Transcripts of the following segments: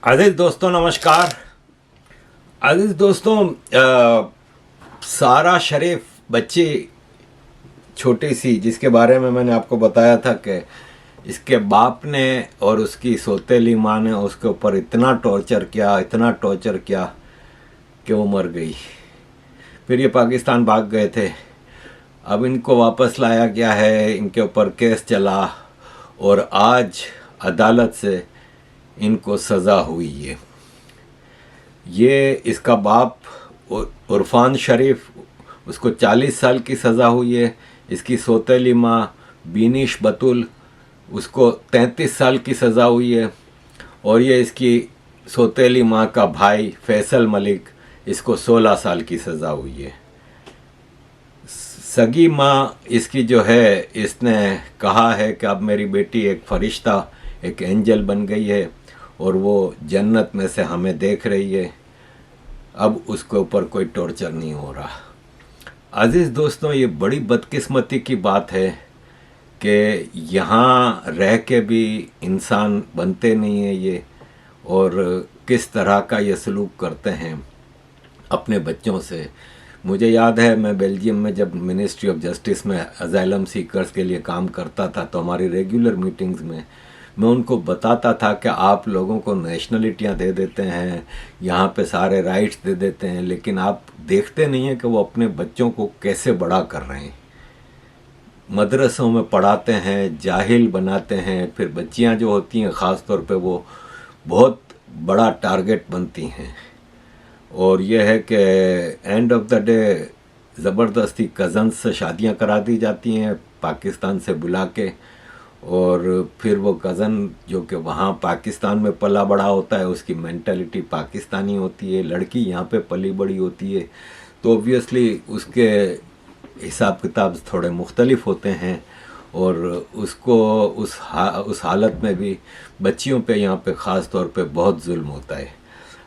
अजीज दोस्तों नमस्कार। अजीज दोस्तों, सारा शरीफ बच्ची छोटी सी जिसके बारे में मैंने आपको बताया था कि इसके बाप ने और उसकी सौतेली माँ ने उसके ऊपर इतना टॉर्चर किया कि वो मर गई। फिर ये पाकिस्तान भाग गए थे। अब इनको वापस लाया गया है, इनके ऊपर केस चला और आज अदालत से इनको सज़ा हुई है। ये इसका बाप उरफान शरीफ, उसको 40 साल की सज़ा हुई है। इसकी सौतेली माँ बीनिश बतुल, उसको 33 साल की सज़ा हुई है। और ये इसकी सौतेली माँ का भाई फैसल मलिक, इसको 16 साल की सज़ा हुई है। सगी माँ इसकी जो है, इसने कहा है कि अब मेरी बेटी एक फरिश्ता, एक एंजल बन गई है और वो जन्नत में से हमें देख रही है। अब उसके ऊपर कोई टॉर्चर नहीं हो रहा। अजीज़ दोस्तों, ये बड़ी बदकिस्मती की बात है कि यहाँ रह के भी इंसान बनते नहीं हैं ये, और किस तरह का ये सलूक करते हैं अपने बच्चों से। मुझे याद है, मैं बेल्जियम में जब मिनिस्ट्री ऑफ जस्टिस में अजाइलम सीकर्स के लिए काम करता था तो हमारी रेगुलर मीटिंग्स में मैं उनको बताता था कि आप लोगों को नेशनलिटियाँ दे देते हैं, यहाँ पे सारे राइट्स दे देते हैं, लेकिन आप देखते नहीं हैं कि वो अपने बच्चों को कैसे बड़ा कर रहे हैं। मदरसों में पढ़ाते हैं, जाहिल बनाते हैं, फिर बच्चियाँ जो होती हैं ख़ास तौर पे वो बहुत बड़ा टारगेट बनती हैं। और यह है कि एंड ऑफ द डे ज़बरदस्ती कज़न्स से शादियाँ करा दी जाती हैं पाकिस्तान से बुला के, और फिर वो कज़न जो कि वहाँ पाकिस्तान में पला बड़ा होता है, उसकी मेंटालिटी पाकिस्तानी होती है, लड़की यहाँ पे पली बड़ी होती है, तो ऑब्वियसली उसके हिसाब किताब थोड़े मुख्तलिफ होते हैं। और उसको उस हालत में भी बच्चियों पे यहाँ पे ख़ास तौर पे बहुत जुल्म होता है।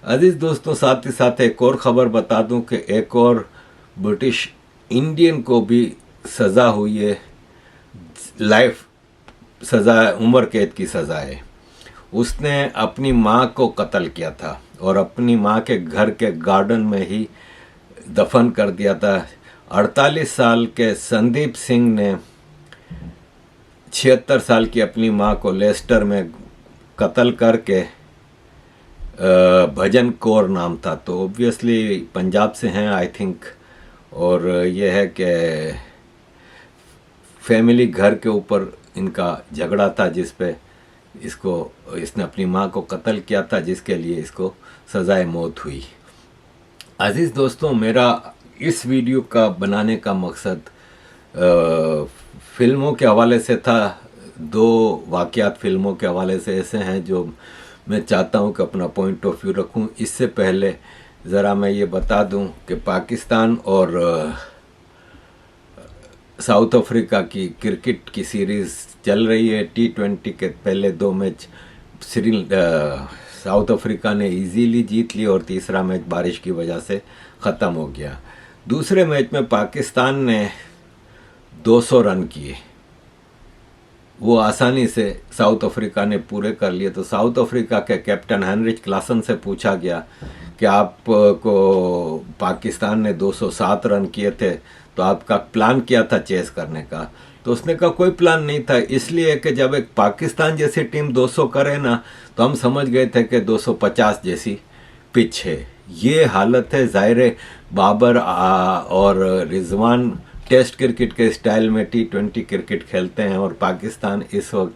अजीज़ दोस्तों, साथ ही साथ एक और ख़बर बता दूं कि एक और ब्रिटिश इंडियन को भी सज़ा हुई है, लाइफ सज़ा, उम्र कैद की सज़ा है। उसने अपनी माँ को कत्ल किया था और अपनी माँ के घर के गार्डन में ही दफन कर दिया था। 48 साल के संदीप सिंह ने 76 साल की अपनी माँ को लेस्टर में कत्ल करके, भजन कौर नाम था, तो ऑब्वियसली पंजाब से हैं आई थिंक। और यह है कि फैमिली घर के ऊपर इनका झगड़ा था जिस पे इसने अपनी माँ को कत्ल किया था, जिसके लिए इसको सज़ाए मौत हुई। अजीज़ दोस्तों, मेरा इस वीडियो का बनाने का मकसद फ़िल्मों के हवाले से था। 2 वाक़यात फ़िल्मों के हवाले से ऐसे हैं जो मैं चाहता हूं कि अपना पॉइंट ऑफ व्यू रखूं। इससे पहले ज़रा मैं ये बता दूं कि पाकिस्तान और साउथ अफ्रीका की क्रिकेट की सीरीज़ चल रही है। T20 के पहले 2 मैच साउथ अफ्रीका ने इजीली जीत ली और तीसरा मैच बारिश की वजह से ख़त्म हो गया। दूसरे मैच में पाकिस्तान ने 200 रन किए, वो आसानी से साउथ अफ्रीका ने पूरे कर लिए। तो साउथ अफ्रीका के कैप्टन हेनरिच क्लासन से पूछा गया कि आपको पाकिस्तान ने 207 रन किए थे, तो आपका प्लान क्या था चेस करने का? तो उसने कहा कोई प्लान नहीं था, इसलिए कि जब एक पाकिस्तान जैसी टीम 200 करे ना तो हम समझ गए थे कि 250 जैसी पिच है। ये हालत है। ज़ाहिर बाबर और रिजवान टेस्ट क्रिकेट के स्टाइल में T20 क्रिकेट खेलते हैं और पाकिस्तान इस वक्त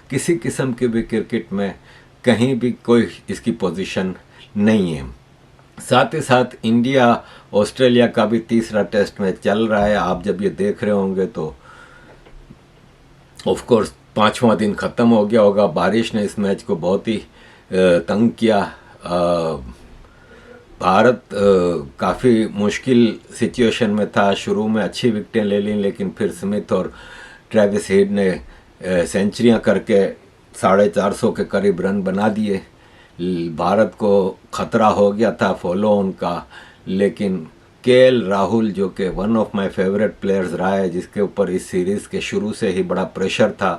किसी किस्म की भी क्रिकेट में कहीं भी कोई इसकी पोजीशन नहीं है। साथ ही साथ इंडिया ऑस्ट्रेलिया का भी तीसरा टेस्ट मैच चल रहा है। आप जब ये देख रहे होंगे तो ऑफ कोर्स 5वां दिन ख़त्म हो गया होगा। बारिश ने इस मैच को बहुत ही तंग किया। भारत काफ़ी मुश्किल सिचुएशन में था। शुरू में अच्छी विकेटें ले लीं, लेकिन फिर स्मिथ और ट्रेविस हेड ने सेंचुरियां करके 450 के करीब रन बना दिए। भारत को ख़तरा हो गया था फॉलो ऑन का, लेकिन KL राहुल जो कि one of my favourite players रहा है, जिसके ऊपर इस सीरीज़ के शुरू से ही बड़ा प्रेशर था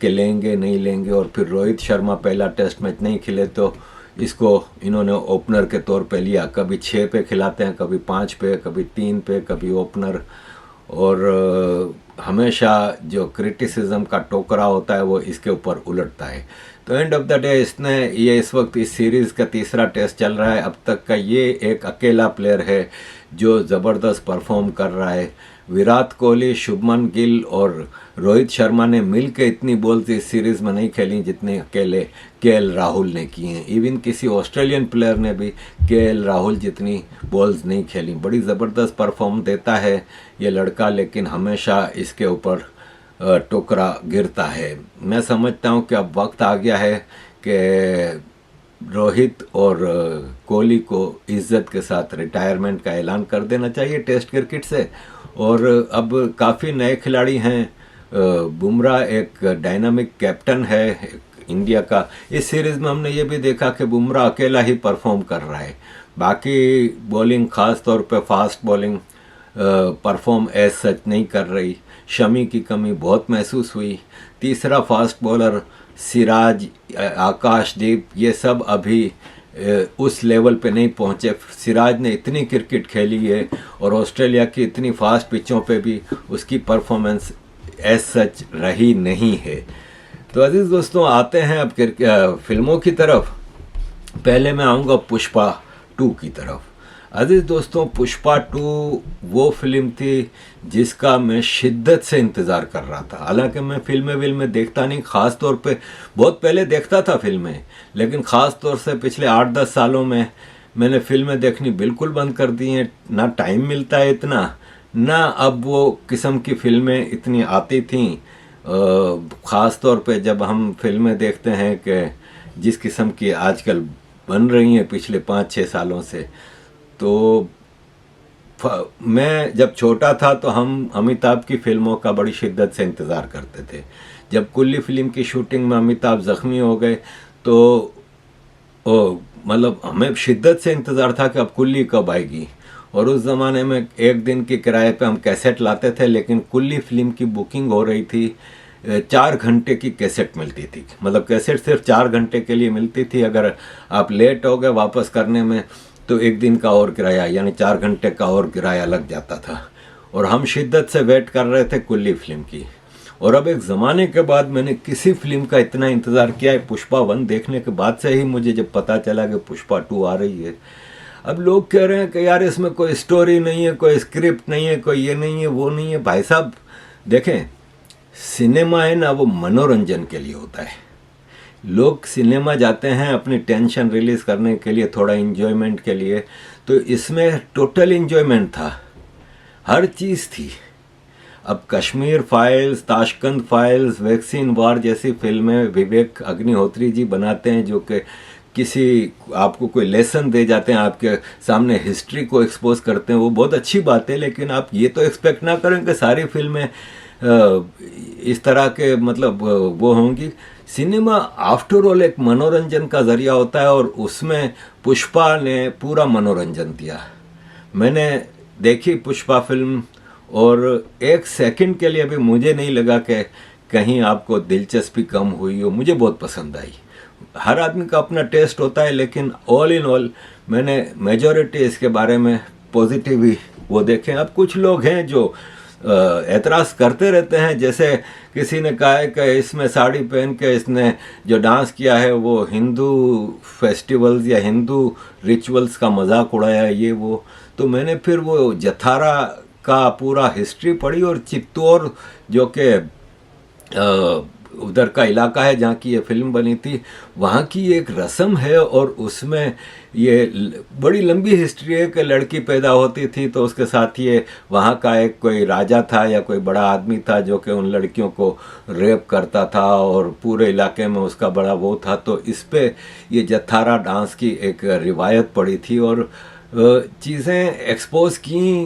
कि लेंगे नहीं लेंगे, और फिर रोहित शर्मा पहला टेस्ट मैच नहीं खेले तो इसको इन्होंने ओपनर के तौर पे लिया। कभी 6 पे खिलाते हैं, कभी 5 पे, कभी 3 पे, कभी ओपनर। और हमेशा जो क्रिटिसिज्म का टोकरा होता है वो इसके ऊपर उलटता है। तो एंड ऑफ द डे ये इस वक्त इस सीरीज़ का तीसरा टेस्ट चल रहा है। अब तक का ये एक अकेला प्लेयर है जो ज़बरदस्त परफॉर्म कर रहा है। विराट कोहली, शुभमन गिल और रोहित शर्मा ने मिलकर इतनी बॉल्स इस सीरीज़ में नहीं खेली जितने अकेले केएल राहुल ने की हैं। इवन किसी ऑस्ट्रेलियन प्लेयर ने भी केएल राहुल जितनी बॉल्स नहीं खेली। बड़ी ज़बरदस्त परफॉर्म देता है ये लड़का, लेकिन हमेशा इसके ऊपर टोकरा गिरता है। मैं समझता हूँ कि अब वक्त आ गया है कि रोहित और कोहली को इज्जत के साथ रिटायरमेंट का ऐलान कर देना चाहिए टेस्ट क्रिकेट से। और अब काफ़ी नए खिलाड़ी हैं। बुमराह एक डायनामिक कैप्टन है इंडिया का। इस सीरीज़ में हमने ये भी देखा कि बुमराह अकेला ही परफॉर्म कर रहा है, बाकी बॉलिंग ख़ास तौर पे fast bowling perform as such नहीं कर रही। शमी की कमी बहुत महसूस हुई। तीसरा फास्ट बॉलर सिराज, आकाशदीप, ये सब अभी उस लेवल पे नहीं पहुँचे। सिराज ने इतनी क्रिकेट खेली है और ऑस्ट्रेलिया की इतनी फास्ट पिचों पे भी उसकी परफॉर्मेंस एज सच रही नहीं है। तो अजीज़ दोस्तों, आते हैं अब फिल्मों की तरफ। पहले मैं आऊँगा पुष्पा 2 की तरफ। अजीज़ दोस्तों, पुष्पा 2 वो फिल्म थी जिसका मैं शिद्दत से इंतज़ार कर रहा था। हालांकि मैं फिल्में देखता नहीं, ख़ास तौर पे बहुत पहले देखता था फिल्में, लेकिन ख़ास तौर से पिछले 8-10 सालों में मैंने फिल्में देखनी बिल्कुल बंद कर दी हैं। ना टाइम मिलता है इतना, ना अब वो किस्म की फिल्में इतनी आती थीं। ख़ास तौर पे जब हम फिल्में देखते हैं कि जिस किस्म की आजकल बन रही हैं पिछले 5-6 सालों से, तो मैं जब छोटा था तो हम अमिताभ की फिल्मों का बड़ी शिद्दत से इंतज़ार करते थे। जब कुल्ली फिल्म की शूटिंग में अमिताभ ज़ख्मी हो गए तो मतलब हमें शिद्दत से इंतज़ार था कि अब कुल्ली कब आएगी। और उस ज़माने में 1 दिन के किराए पे हम कैसेट लाते थे, लेकिन कुल्ली फिल्म की बुकिंग हो रही थी, 4 घंटे की कैसेट मिलती थी। मतलब कैसेट सिर्फ 4 घंटे के लिए मिलती थी। अगर आप लेट हो गए वापस करने में तो 1 दिन का और किराया, यानी 4 घंटे का और किराया लग जाता था। और हम शिद्दत से वेट कर रहे थे कुल्ली फिल्म की। और अब एक ज़माने के बाद मैंने किसी फिल्म का इतना इंतज़ार किया है। पुष्पा 1 देखने के बाद से ही मुझे जब पता चला कि पुष्पा 2 आ रही है। अब लोग कह रहे हैं कि यार इसमें कोई स्टोरी नहीं है, कोई स्क्रिप्ट नहीं है, कोई ये नहीं है, वो नहीं है। भाई साहब देखें, सिनेमा है ना, वो मनोरंजन के लिए होता है। लोग सिनेमा जाते हैं अपनी टेंशन रिलीज़ करने के लिए, थोड़ा इन्जॉयमेंट के लिए। तो इसमें टोटल इन्जॉयमेंट था, हर चीज़ थी। अब Kashmir files, Tashkent files, vaccine war जैसी फिल्में विवेक अग्निहोत्री जी बनाते हैं, जो कि किसी आपको कोई लेसन दे जाते हैं, आपके सामने हिस्ट्री को एक्सपोज करते हैं, वो बहुत अच्छी बात है। लेकिन आप ये तो एक्सपेक्ट ना करें कि सारी फिल्में इस तरह के मतलब वो होंगी। सिनेमा आफ्टर ऑल एक मनोरंजन का ज़रिया होता है, और उसमें पुष्पा ने पूरा मनोरंजन दिया। मैंने देखी पुष्पा फिल्म और 1 सेकंड के लिए भी मुझे नहीं लगा कि कहीं आपको दिलचस्पी कम हुई हो। मुझे बहुत पसंद आई। हर आदमी का अपना टेस्ट होता है, लेकिन ऑल इन ऑल मैंने मेजॉरिटी इसके बारे में पॉजिटिव ही वो देखें। अब कुछ लोग हैं जो एतराज़ करते रहते हैं, जैसे किसी ने कहा है कि इसमें साड़ी पहन के इसने जो डांस किया है वो हिंदू फेस्टिवल्स या हिंदू रिचुअल्स का मजाक उड़ाया है, ये वो। तो मैंने फिर वो जथारा का पूरा हिस्ट्री पढ़ी, और चित्तौड़ जो कि उधर का इलाका है जहाँ की ये फिल्म बनी थी, वहाँ की एक रस्म है, और उसमें ये बड़ी लंबी हिस्ट्री है कि लड़की पैदा होती थी तो उसके साथ ये वहाँ का एक कोई राजा था या कोई बड़ा आदमी था जो कि उन लड़कियों को रेप करता था, और पूरे इलाके में उसका बड़ा वो था। तो इस पे ये जथारा डांस की एक रिवायत पड़ी थी, और चीज़ें एक्सपोज की,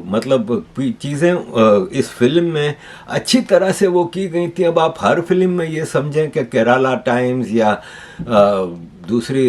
मतलब चीज़ें इस फिल्म में अच्छी तरह से वो की गई थी। अब आप हर फिल्म में ये समझें कि केरला टाइम्स या दूसरी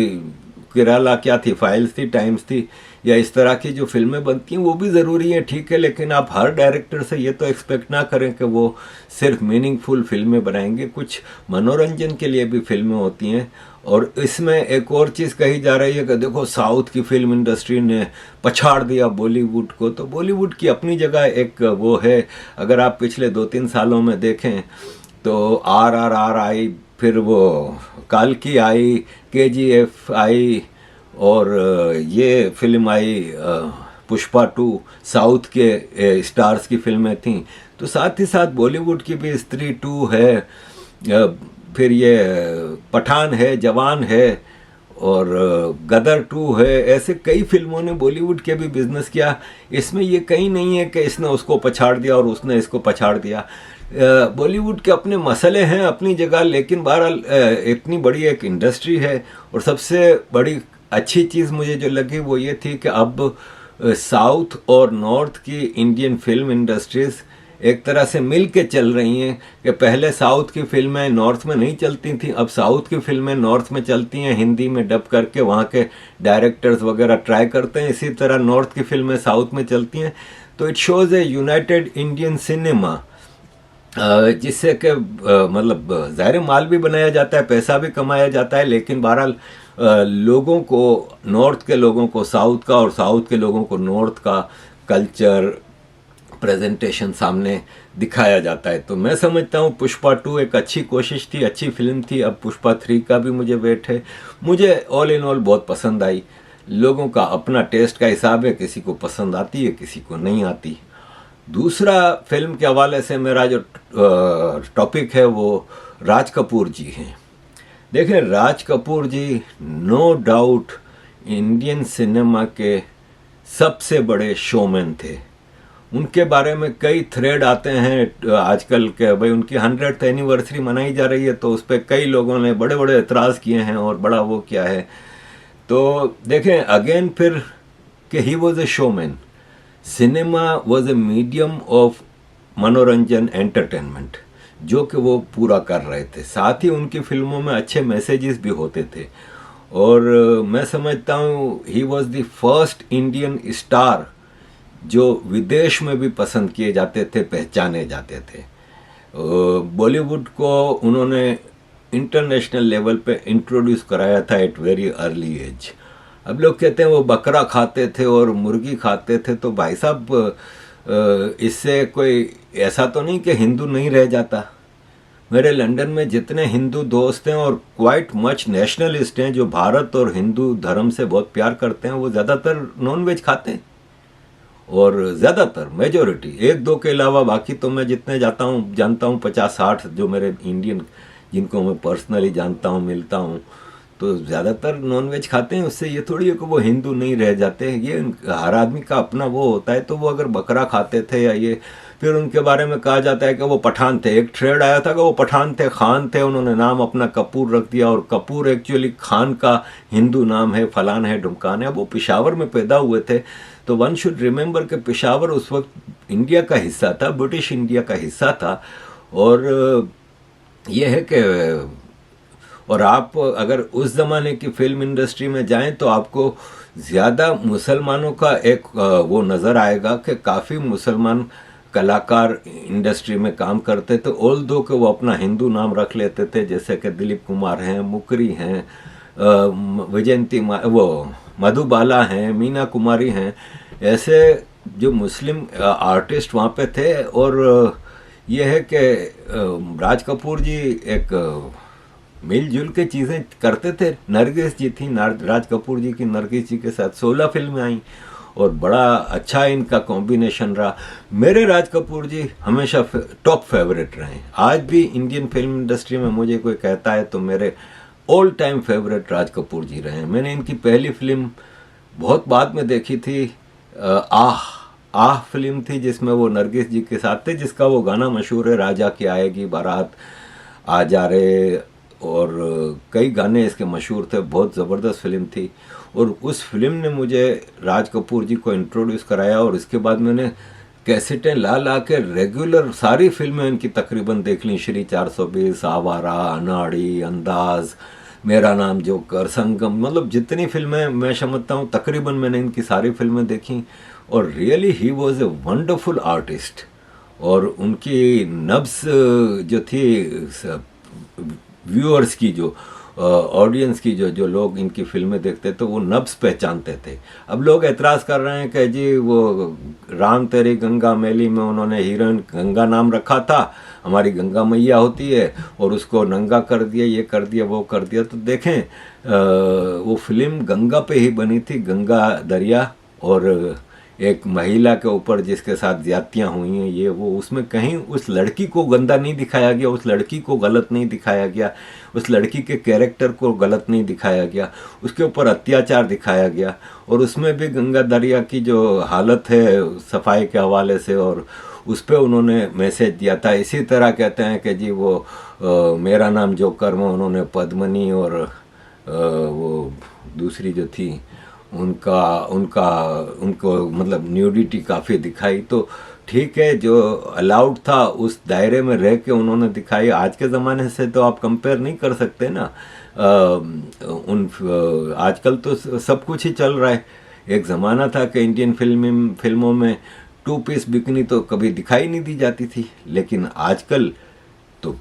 केरला क्या थी, फाइल्स थी, टाइम्स थी, या इस तरह की जो फिल्में बनती हैं वो भी ज़रूरी हैं, ठीक है, लेकिन आप हर डायरेक्टर से ये तो एक्सपेक्ट ना करें कि वो सिर्फ मीनिंगफुल फिल्में बनाएंगे, कुछ मनोरंजन के लिए भी फिल्में होती हैं। और इसमें एक और चीज़ कही जा रही है कि देखो साउथ की फिल्म इंडस्ट्री ने पछाड़ दिया बॉलीवुड को, तो बॉलीवुड की अपनी जगह एक वो है। अगर आप पिछले 2-3 सालों में देखें तो RRR आई, फिर वो काल्की आई, KGF आई, और ये फिल्म आई पुष्पा 2, साउथ के स्टार्स की फिल्में थीं। तो साथ ही साथ बॉलीवुड की भी स्त्री 2 है, फिर ये पठान है, जवान है, और गदर 2 है। ऐसे कई फिल्मों ने बॉलीवुड के भी बिजनेस किया। इसमें ये कहीं नहीं है कि इसने उसको पछाड़ दिया और उसने इसको पछाड़ दिया। बॉलीवुड के अपने मसले हैं अपनी जगह, लेकिन बहरहाल इतनी बड़ी एक इंडस्ट्री है। और सबसे बड़ी अच्छी चीज़ मुझे जो लगी वो ये थी कि अब साउथ और नॉर्थ की इंडियन फिल्म इंडस्ट्रीज़ एक तरह से मिल के चल रही हैं। कि पहले साउथ की फिल्में नॉर्थ में नहीं चलती थी, अब साउथ की फिल्में नॉर्थ में चलती हैं, हिंदी में डब करके वहाँ के डायरेक्टर्स वगैरह ट्राई करते हैं। इसी तरह नॉर्थ की फिल्में साउथ में चलती हैं। तो it shows A United Indian cinema, जिससे कि मतलब ज़ाहिर माल भी बनाया जाता है, पैसा भी कमाया जाता है, लेकिन बहरहाल लोगों को, नॉर्थ के लोगों को साउथ का और साउथ के लोगों को नॉर्थ का कल्चर प्रेजेंटेशन सामने दिखाया जाता है। तो मैं समझता हूँ पुष्पा 2 एक अच्छी कोशिश थी, अच्छी फिल्म थी। अब पुष्पा 3 का भी मुझे वेट है। मुझे ऑल इन ऑल बहुत पसंद आई। लोगों का अपना टेस्ट का हिसाब है, किसी को पसंद आती है, किसी को नहीं आती। दूसरा फिल्म के हवाले से मेरा जो टॉपिक है वो राज कपूर जी हैं। देखें, राज कपूर जी नो डाउट इंडियन सिनेमा के सबसे बड़े शोमैन थे। उनके बारे में कई थ्रेड आते हैं आजकल के, भाई उनकी 100th एनिवर्सरी मनाई जा रही है तो उस पर कई लोगों ने बड़े बड़े एतराज़ किए हैं और बड़ा वो किया है। तो देखें अगेन फिर कि he was a showman, cinema was a medium of मनोरंजन एंटरटेनमेंट, जो कि वो पूरा कर रहे थे। साथ ही उनकी फिल्मों में अच्छे मैसेजेस भी होते थे। और मैं समझता हूँ he was the first Indian star जो विदेश में भी पसंद किए जाते थे, पहचाने जाते थे। बॉलीवुड को उन्होंने इंटरनेशनल लेवल पे इंट्रोड्यूस कराया था एट वेरी अर्ली एज। अब लोग कहते हैं वो बकरा खाते थे और मुर्गी खाते थे, तो भाई साहब इससे कोई ऐसा तो नहीं कि हिंदू नहीं रह जाता। मेरे लंदन में जितने हिंदू दोस्त हैं और क्वाइट मच नेशनलिस्ट हैं जो भारत और हिंदू धर्म से बहुत प्यार करते हैं, वो ज़्यादातर नॉन वेज खाते हैं। और ज़्यादातर मेजोरिटी, 1-2 के अलावा बाकी तो मैं जितने जानता हूँ 50-60 जो मेरे इंडियन जिनको मैं पर्सनली जानता हूँ, मिलता हूँ, तो ज़्यादातर नॉनवेज खाते हैं। उससे ये थोड़ी है कि वो हिंदू नहीं रह जाते। ये हर आदमी का अपना वो होता है। तो वो अगर बकरा खाते थे या ये, फिर उनके बारे में कहा जाता है कि वो पठान थे। एक थ्रेड आया था कि वो पठान थे, खान थे, उन्होंने नाम अपना कपूर रख दिया, और कपूर एक्चुअली खान का हिंदू नाम है, फलान है, ढुमकान है। वो पेशावर में पैदा हुए थे। तो वन शुड रिमेंबर कि पेशावर उस वक्त इंडिया का हिस्सा था, ब्रिटिश इंडिया का हिस्सा था। और ये है कि, और आप अगर उस ज़माने की फिल्म इंडस्ट्री में जाएं तो आपको ज़्यादा मुसलमानों का एक वो नज़र आएगा कि काफ़ी मुसलमान कलाकार इंडस्ट्री में काम करते थे, ऑल दो कि वो अपना हिंदू नाम रख लेते थे, जैसे कि दिलीप कुमार हैं, मुकरी हैं, विजयंती, वो मधुबाला हैं, मीना कुमारी हैं। ऐसे जो मुस्लिम आर्टिस्ट वहाँ पे थे। और ये है कि राज कपूर जी एक मिलजुल के चीज़ें करते थे। नरगिस जी थी, राज कपूर जी की नरगिस जी के साथ 16 फिल्में आई और बड़ा अच्छा इनका कॉम्बिनेशन रहा। मेरे राज कपूर जी हमेशा टॉप फेवरेट रहे। आज भी इंडियन फिल्म इंडस्ट्री में मुझे कोई कहता है तो मेरे all time favourite Raj Kapoor जी रहे हैं। मैंने इनकी पहली फिल्म बहुत बाद में देखी थी, आह फिल्म थी, जिसमें वो नरगिस जी के साथ थे, जिसका वो गाना मशहूर है, राजा की आएगी बारात, आ जा रे, और कई गाने इसके मशहूर थे। बहुत ज़बरदस्त फिल्म थी। और उस फिल्म ने मुझे राज कपूर जी को इंट्रोड्यूस कराया। और इसके बाद मैंने कैसेटें ला के रेगुलर सारी फिल्में इनकी तकरीबन देख ली। श्री 420, आवारा, अनाड़ी, अंदाज, मेरा नाम जोकर, संगम, मतलब जितनी फिल्में मैं समझता हूँ तकरीबन मैंने इनकी सारी फिल्में देखी। और really he was a wonderful artist. और उनकी नब्स जो थी व्यूअर्स की, जो ऑडियंस की, जो लोग इनकी फिल्में देखते तो वो नब्स पहचानते थे। अब लोग एतराज़ कर रहे हैं कि जी वो राम तेरी गंगा मैली में उन्होंने हीरोइन गंगा नाम रखा था, हमारी गंगा मैया होती है, और उसको नंगा कर दिया, ये कर दिया, वो कर दिया। तो देखें वो फिल्म गंगा पे ही बनी थी, गंगा दरिया, और एक महिला के ऊपर जिसके साथ ज्यादतियाँ हुई हैं ये वो, उसमें कहीं उस लड़की को गंदा नहीं दिखाया गया, उस लड़की को गलत नहीं दिखाया गया, उस लड़की के कैरेक्टर को गलत नहीं दिखाया गया, उसके ऊपर अत्याचार दिखाया गया। और उसमें भी गंगा दरिया की जो हालत है सफाई के हवाले से, और उस पर उन्होंने मैसेज दिया था। इसी तरह कहते हैं कि जी वो मेरा नाम जोकर में उन्होंने पद्मनी और वो दूसरी जो थी उनको मतलब न्यूडिटी काफ़ी दिखाई। तो ठीक है, जो अलाउड था उस दायरे में रह के उन्होंने दिखाई। आज के ज़माने से तो आप कंपेयर नहीं कर सकते ना। आजकल तो सब कुछ ही चल रहा है। एक ज़माना था कि इंडियन फिल्मों में 2 पीस बिकनी तो कभी दिखाई नहीं दी जाती थी, लेकिन आजकल तो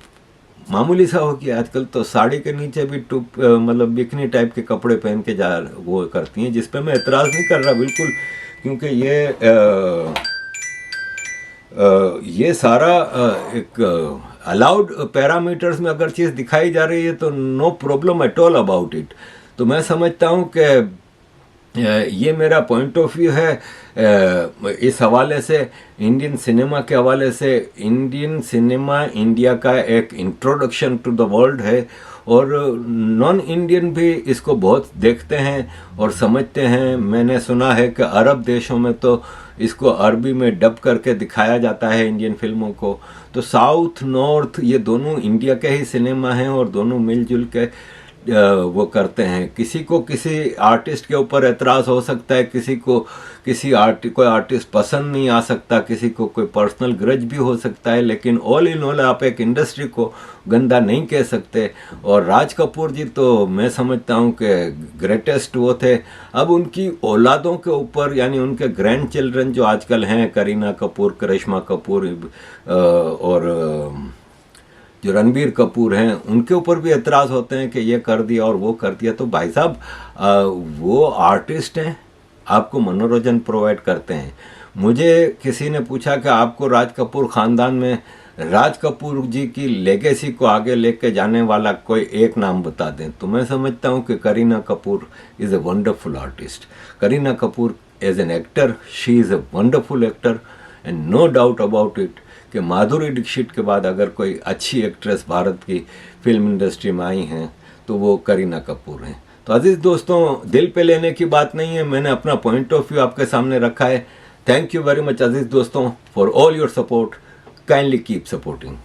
मामूली सा हो कि आजकल तो साड़ी के नीचे भी मतलब बिकनी टाइप के कपड़े पहन के वो करती हैं, जिस पे मैं एतराज़ नहीं कर रहा बिल्कुल, क्योंकि ये सारा एक अलाउड पैरामीटर्स में अगर चीज़ दिखाई जा रही है तो no problem at all about it. तो मैं समझता हूँ कि ये मेरा पॉइंट ऑफ व्यू है इस हवाले से, इंडियन सिनेमा के हवाले से। इंडियन सिनेमा इंडिया का एक इंट्रोडक्शन टू द वर्ल्ड है, और नॉन इंडियन भी इसको बहुत देखते हैं और समझते हैं। मैंने सुना है कि अरब देशों में तो इसको अरबी में डब करके दिखाया जाता है इंडियन फिल्मों को। तो साउथ नॉर्थ ये दोनों इंडिया के ही सिनेमा हैं, और दोनों मिलजुल के वो करते हैं। किसी को किसी आर्टिस्ट के ऊपर एतराज़ हो सकता है, किसी को कोई आर्टिस्ट पसंद नहीं आ सकता, किसी को कोई पर्सनल ग्रज भी हो सकता है, लेकिन ऑल इन ऑल आप एक इंडस्ट्री को गंदा नहीं कह सकते। और राज कपूर जी तो मैं समझता हूँ कि ग्रेटेस्ट वो थे। अब उनकी औलादों के ऊपर, यानी उनके ग्रैंड चिल्ड्रन जो आजकल हैं, करीना कपूर, करिश्मा कपूर और जो रणबीर कपूर हैं, उनके ऊपर भी एतराज़ होते हैं कि ये कर दिया और वो कर दिया। तो भाई साहब वो आर्टिस्ट हैं, आपको मनोरंजन प्रोवाइड करते हैं। मुझे किसी ने पूछा कि आपको राज कपूर ख़ानदान में राज कपूर जी की लेगेसी को आगे लेके जाने वाला कोई एक नाम बता दें, तो मैं समझता हूँ कि Kareena Kapoor is a wonderful artist. Kareena Kapoor as an actor, she is a wonderful actor, and no doubt about it कि माधुरी दीक्षित के बाद अगर कोई अच्छी एक्ट्रेस भारत की फिल्म इंडस्ट्री में आई हैं तो वो करीना कपूर हैं। तो अजीज़ दोस्तों, दिल पे लेने की बात नहीं है, मैंने अपना पॉइंट ऑफ व्यू आपके सामने रखा है। थैंक यू वेरी मच अजीज़ दोस्तों for all your support. Kindly keep supporting.